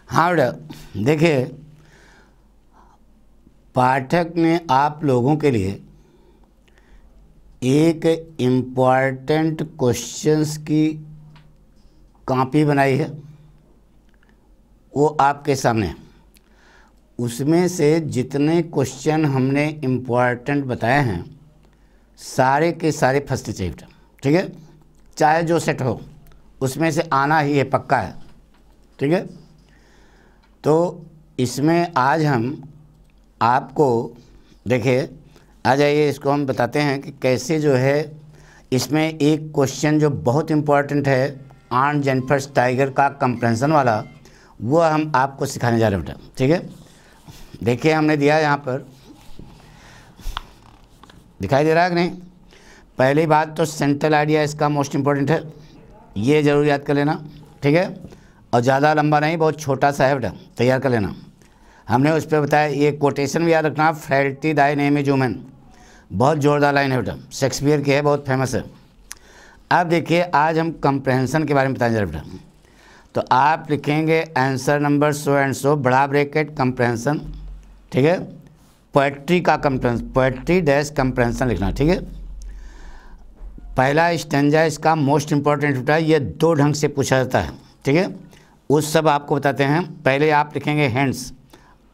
हाँ बेटा, देखिए पाठक ने आप लोगों के लिए एक इम्पॉर्टेंट क्वेश्चंस की कॉपी बनाई है, वो आपके सामने। उसमें से जितने क्वेश्चन हमने इम्पॉर्टेंट बताए हैं सारे के सारे फर्स्ट चाहिए बेटा, ठीक है। चाहे जो सेट हो उसमें से आना ही है, पक्का है, ठीक है। तो इसमें आज हम आपको देखिए, आ जाइए, इसको हम बताते हैं कि कैसे जो है इसमें एक क्वेश्चन जो बहुत इम्पोर्टेंट है आर्न जेनिफर टाइगर का कंप्रेंशन वाला, वो हम आपको सिखाने जा रहे हैं बेटा, ठीक है। देखिए हमने दिया यहाँ पर, दिखाई दे रहा है कि नहीं। पहली बात तो सेंट्रल आइडिया इसका मोस्ट इम्पोर्टेंट है, ये ज़रूर याद कर लेना, ठीक है। और ज़्यादा लंबा नहीं, बहुत छोटा सा है बेटा, तैयार कर लेना। हमने उस पर बताया, ये कोटेशन भी याद रखना, frailty Dai name is woman, बहुत ज़ोरदार लाइन है बेटा, शेक्सपियर की है, बहुत फेमस है। अब देखिए आज हम कंप्रहेंशन के बारे में बताएं जरा बेटा। तो आप लिखेंगे answer number so and so, बड़ा ब्रैकेट कंप्रहेंशन, ठीक है। पोएट्री का कंप्रहेंशन, पोएट्री डैश कंप्रहेंशन लिखना, ठीक है। पहला स्टेंजा इसका मोस्ट इम्पॉर्टेंट बेटा, ये दो ढंग से पूछा जाता है, ठीक है। उस सब आपको बताते हैं। पहले आप लिखेंगे हैंड्स,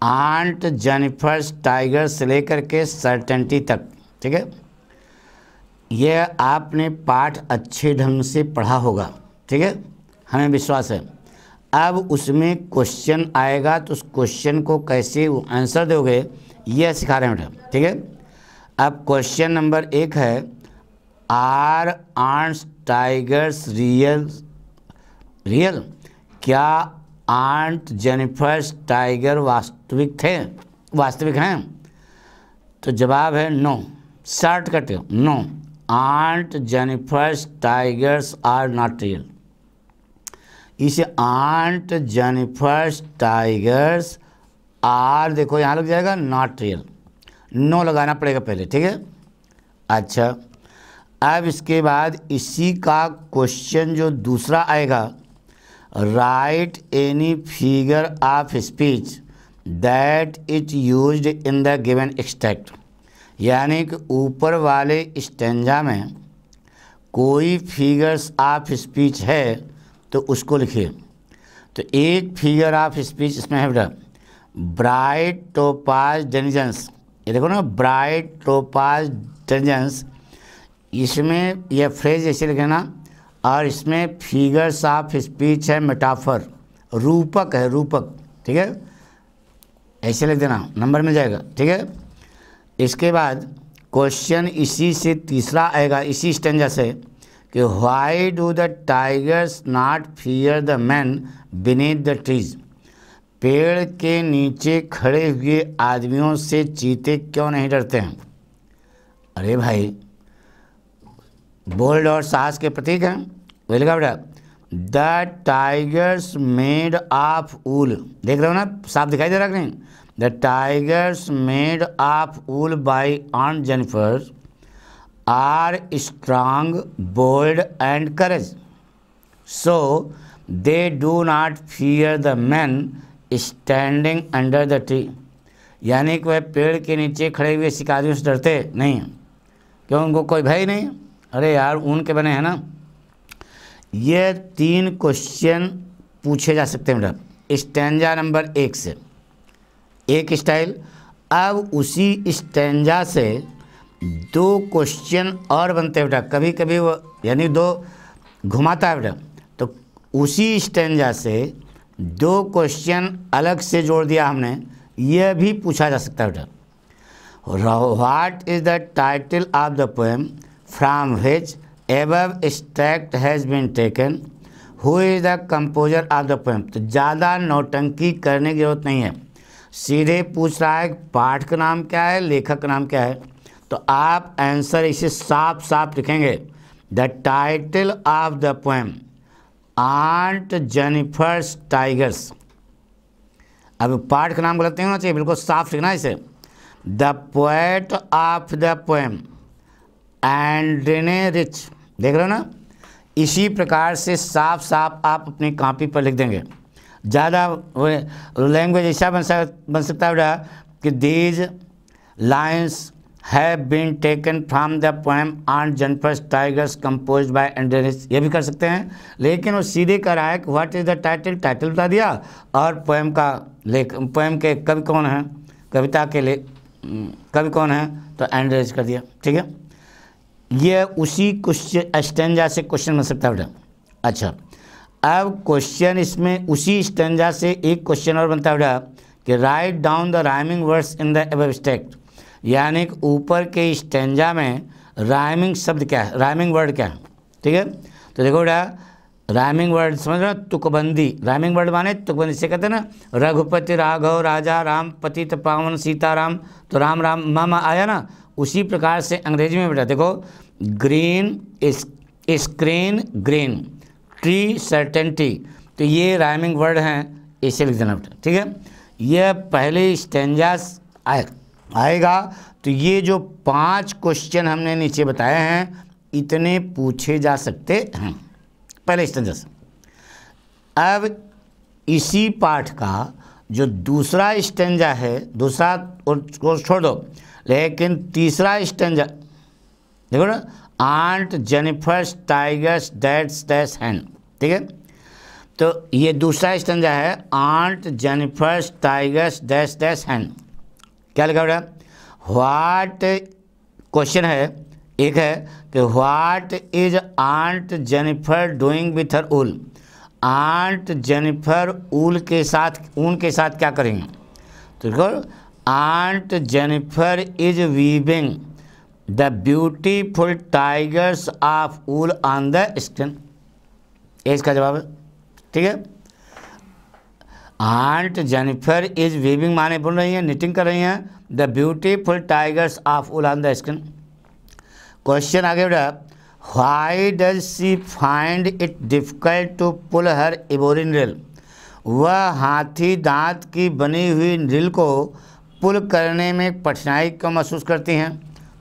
आंट जेनिफर टाइगर से लेकर के सर्टेनिटी तक, ठीक है। यह आपने पाठ अच्छे ढंग से पढ़ा होगा, ठीक है, हमें विश्वास है। अब उसमें क्वेश्चन आएगा तो उस क्वेश्चन को कैसे आंसर दोगे यह सिखा रहे हैं बेटा, ठीक है। अब क्वेश्चन नंबर 1 है, are aunt tigers real, real, क्या आंट जेनिफर टाइगर वास्तविक थे, वास्तविक हैं? तो जवाब है no, short cut no, aunt Jennifer tigers are not real. इसे आंट जेनिफर टाइगर्स आर, देखो यहाँ लग जाएगा नॉट रियल, नो लगाना पड़ेगा पहले, ठीक है। अच्छा, अब इसके बाद इसी का क्वेश्चन जो दूसरा आएगा, right any figure of speech that it used in the given extract, यानी कि ऊपर वाले स्टेंजा में कोई फिगर्स ऑफ स्पीच है तो उसको लिखिए। तो एक फिगर ऑफ स्पीच इसमें है बेटा, ब्राइट टोपाज डेनिजेंस, ये देखो ना, ब्राइट टोपाज डेनिजेंस, इसमें यह फ्रेज ऐसे लिखना। और इसमें फिगर्स ऑफ स्पीच है मेटाफर, रूपक है, रूपक, ठीक है, ऐसे लिख देना, नंबर मिल जाएगा, ठीक है। इसके बाद क्वेश्चन इसी से तीसरा आएगा, इसी स्टेंजा से, कि why do the tigers not fear the man beneath the trees, पेड़ के नीचे खड़े हुए आदमियों से चीते क्यों नहीं डरते हैं? अरे भाई, बोल्ड और साहस के प्रतीक हैं, वही लिखा बेटा, द टाइगर्स मेड ऑफ वूल, देख रहे हो ना, साफ दिखाई दे रहा कि नहीं, the tigers made of wool by aunt Jennifer are strong, bold and courage, so they do not fear the man standing under the tree, यानी कि वह पेड़ के नीचे खड़े हुए शिकारियों से डरते नहीं हैं, क्यों, उनको कोई भय नहीं। अरे यार, ऊन के बने हैं ना। ये 3 क्वेश्चन पूछे जा सकते हैं बेटा स्टेंजा नंबर 1 से, एक स्टाइल। अब उसी स्टेंजा से 2 क्वेश्चन और बनते हैं बेटा, कभी कभी वो यानी 2 घुमाता है बेटा, तो उसी स्टेंजा से 2 क्वेश्चन अलग से जोड़ दिया हमने, यह भी पूछा जा सकता है बेटा। What is the title of the poem from which above extract has been taken, who is the composer of the poem। तो ज़्यादा नौटंकी करने की जरूरत नहीं है, सीधे पूछ रहा है पाठ का नाम क्या है, लेखक का नाम क्या है। तो आप आंसर इसे साफ साफ लिखेंगे, the title of the poem aunt Jennifer tigers. अब पाठ का नाम गलत नहीं होना चाहिए, बिल्कुल साफ लिखना इसे, the poet of the poem Adrienne Rich, देख रहे हो ना। इसी प्रकार से साफ साफ आप अपनी कॉपी पर लिख देंगे, ज़्यादा लैंग्वेज ऐसा बन सकता है बेटा कि these lines have been taken from the poem on Jennifer tigers composed by Adrienne, ये भी कर सकते हैं। लेकिन वो सीधे कह रहा है कि what is the title, title बता दिया, और पोएम का पोएम के कवि कौन है, कविता के कवि कौन है, तो एंड्रेस कर दिया। ठीक है, ये उसी क्वेश्चन स्टेंजा से क्वेश्चन बन सकता है बेटा। अच्छा, अब क्वेश्चन इसमें उसी स्टेंजा से एक क्वेश्चन और बनता है बेटा कि write down the rhyming words in the above text, यानी कि ऊपर के स्टेंजा में राइमिंग शब्द क्या है, राइमिंग वर्ड क्या है। ठीक है, तो देखो बेटा राइमिंग वर्ड समझ रहे हो, तुकबंदी, राइमिंग वर्ड माने तुकबंदी से कहते हैं ना, रघुपति राघव राजा राम पतित पावन सीताराम, तो राम राम मामा आया ना, उसी प्रकार से अंग्रेजी में बेटा देखो green screen green, tree certainty, तो ये राइमिंग वर्ड हैं, इसे लिख देना बेटा। ठीक है, ये पहले स्टेंजास आएगा, तो ये जो 5 क्वेश्चन हमने नीचे बताए हैं इतने पूछे जा सकते हैं पहले स्टेंजा से। अब इसी पाठ का जो दूसरा स्टेंजा है, दूसरा को छोड़ दो, लेकिन तीसरा स्टेंजा देखो ना, Aunt Jennifer's tigers that's dash hand. ठीक है, तो ये दूसरा स्टेंजा है, Aunt Jennifer's tigers dash dash hand. क्या लिखा बेटा, व्हाट क्वेश्चन है, एक है कि what is Aunt Jennifer doing with her wool, Aunt Jennifer wool के साथ, ऊन के साथ क्या करेंगे, तो देखो Aunt Jennifer is weaving the beautiful tigers of wool on the skin, ये इसका जवाब है। ठीक है, आंट जेनिफर इज वीविंग माने बोल रही हैं, निटिंग कर रही हैं, the beautiful tigers of wool on the skin. Question आगे बेटा, why does she find it difficult to pull her ivory needle, वह हाथी दांत की बनी हुई नीडल को पुल करने में कठिनाई क्यों महसूस करती हैं,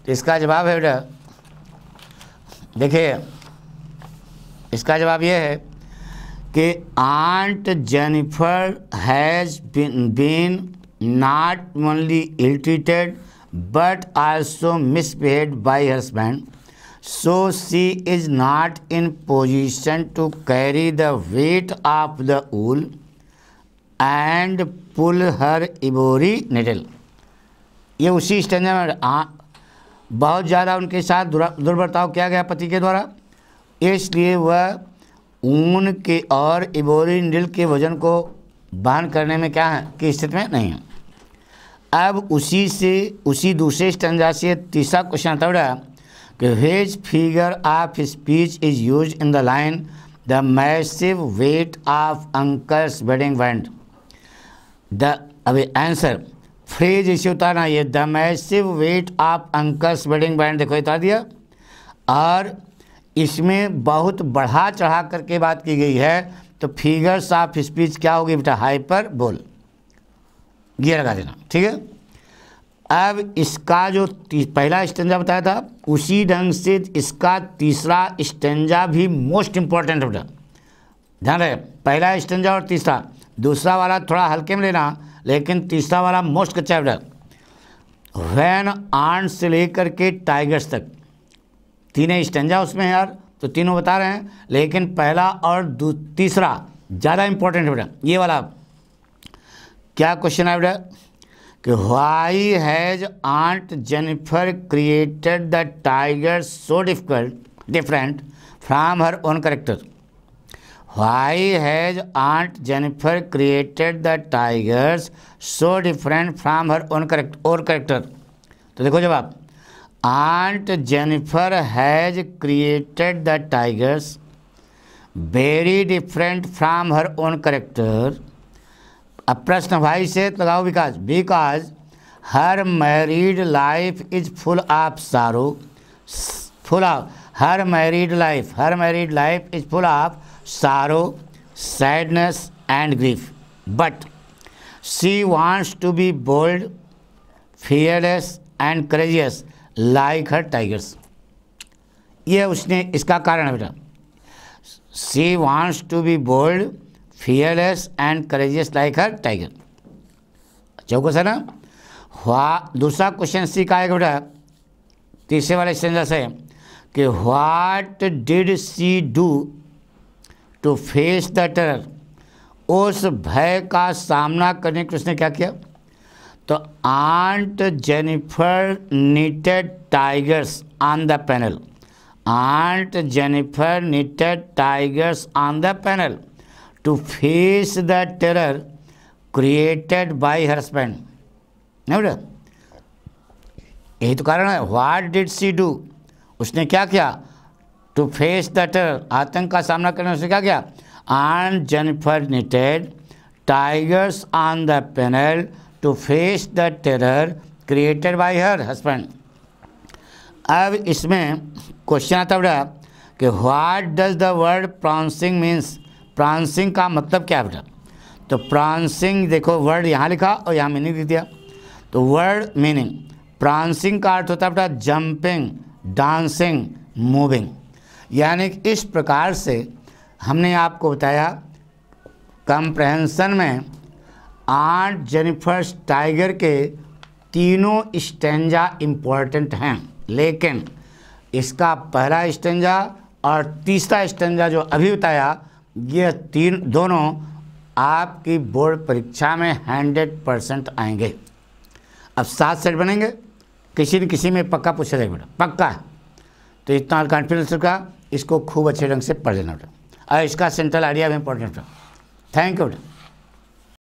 तो इसका जवाब है बेटा, देखिए इसका जवाब यह है कि Aunt Jennifer has been not only ill treated but also misbehaved by her husband, so she is not in position to carry the weight of the wool and pull her ivory needle. ये उसी stanza में बहुत ज़्यादा उनके साथ दुर्बर्ताव किया गया पति के द्वारा, इसलिए वह ऊन के और इबोरी नीडल के वजन को वहन करने में क्या है की स्थिति में नहीं है। अब उसी दूसरे स्टेंजा से तीसरा क्वेश्चन आता है कि which figure of speech is use in the line the massive weight of uncles wedding band, the अभी आंसर फ्रेज इसे उतारना, ये the massive weight of uncles wedding band, देखो उतार दिया, और इसमें बहुत बढ़ा चढ़ा करके बात की गई है, तो फिगर्स ऑफ स्पीच क्या होगी बेटा, हाइपर बोल, ये लगा देना। ठीक है, अब इसका जो पहला स्टेंजा बताया था उसी ढंग से इसका तीसरा स्टेंजा भी मोस्ट इम्पॉर्टेंट है बेटा, ध्यान रहे, पहला स्टेंजा और तीसरा, दूसरा वाला थोड़ा हल्के में लेना, लेकिन तीसरा वाला मोस्ट कच्चा है बेटा। व्हेन आंट से लेकर के टाइगर्स तक तीनों स्टेंजा उसमें है यार, तो तीनों बता रहे हैं, लेकिन पहला और तीसरा ज़्यादा इंपॉर्टेंट है बेटा। ये वाला क्या क्वेश्चन है बेटा कि why has aunt Jennifer created the tiger so different from her own character, why has aunt Jennifer created the tigers so different from her own character, तो देखो जवाब, Aunt Jennifer has created the tigers very different from her own character। अब प्रश्न भाई से लगाओ Vikas, because her married life is full of sorrow, full of her married life is full of sorrow sadness and grief, but she wants to be bold fearless and courageous like her tigers. ये उसने इसका कारण है बेटा, she wants to be bold fearless and courageous like her tiger। अच्छा question है। दूसरा question सी का आएगा बेटा, तीसरे वाले स्टेंजा से कि what did she do to face the terror, उस भय का सामना करने के उसने क्या किया। तो aunt Jennifer knitted tigers on the panel, aunt Jennifer knitted tigers on the panel to face the terror created by her husband. नहीं बेटा, यही तो कारण है। व्हाट डिड सी डू, उसने क्या किया, टू फेस द टेरर, आतंक का सामना करने उसने क्या किया। Aunt Jennifer knitted tigers on the panel to face the terror created by her husband. अब इसमें क्वेश्चन आता बेटा कि what does the word prancing means, prancing का मतलब क्या है बेटा। तो प्राउंसिंग देखो वर्ड यहाँ लिखा और यहाँ मीनिंग लिख दिया। तो वर्ड मीनिंग, प्राउंसिंग का अर्थ होता है बेटा जंपिंग, डांसिंग, मूविंग। यानी कि इस प्रकार से हमने आपको बताया कंप्रहेंशन में आंट जेनिफर टाइगर के तीनों स्टेंजा इम्पोर्टेंट हैं, लेकिन इसका पहला स्टेंजा और तीसरा स्टेंजा जो अभी बताया, ये दोनों आपकी बोर्ड परीक्षा में 100% आएंगे। अब 7 सेट बनेंगे, किसी न किसी में पक्का पूछा जाएगा बेटा, पक्का है। तो इतना कॉन्फिडेंस का इसको खूब अच्छे ढंग से पढ़ लेना बेटा, और इसका सेंट्रल आइडिया भी इंपॉर्टेंट है। थैंक यू बेटा।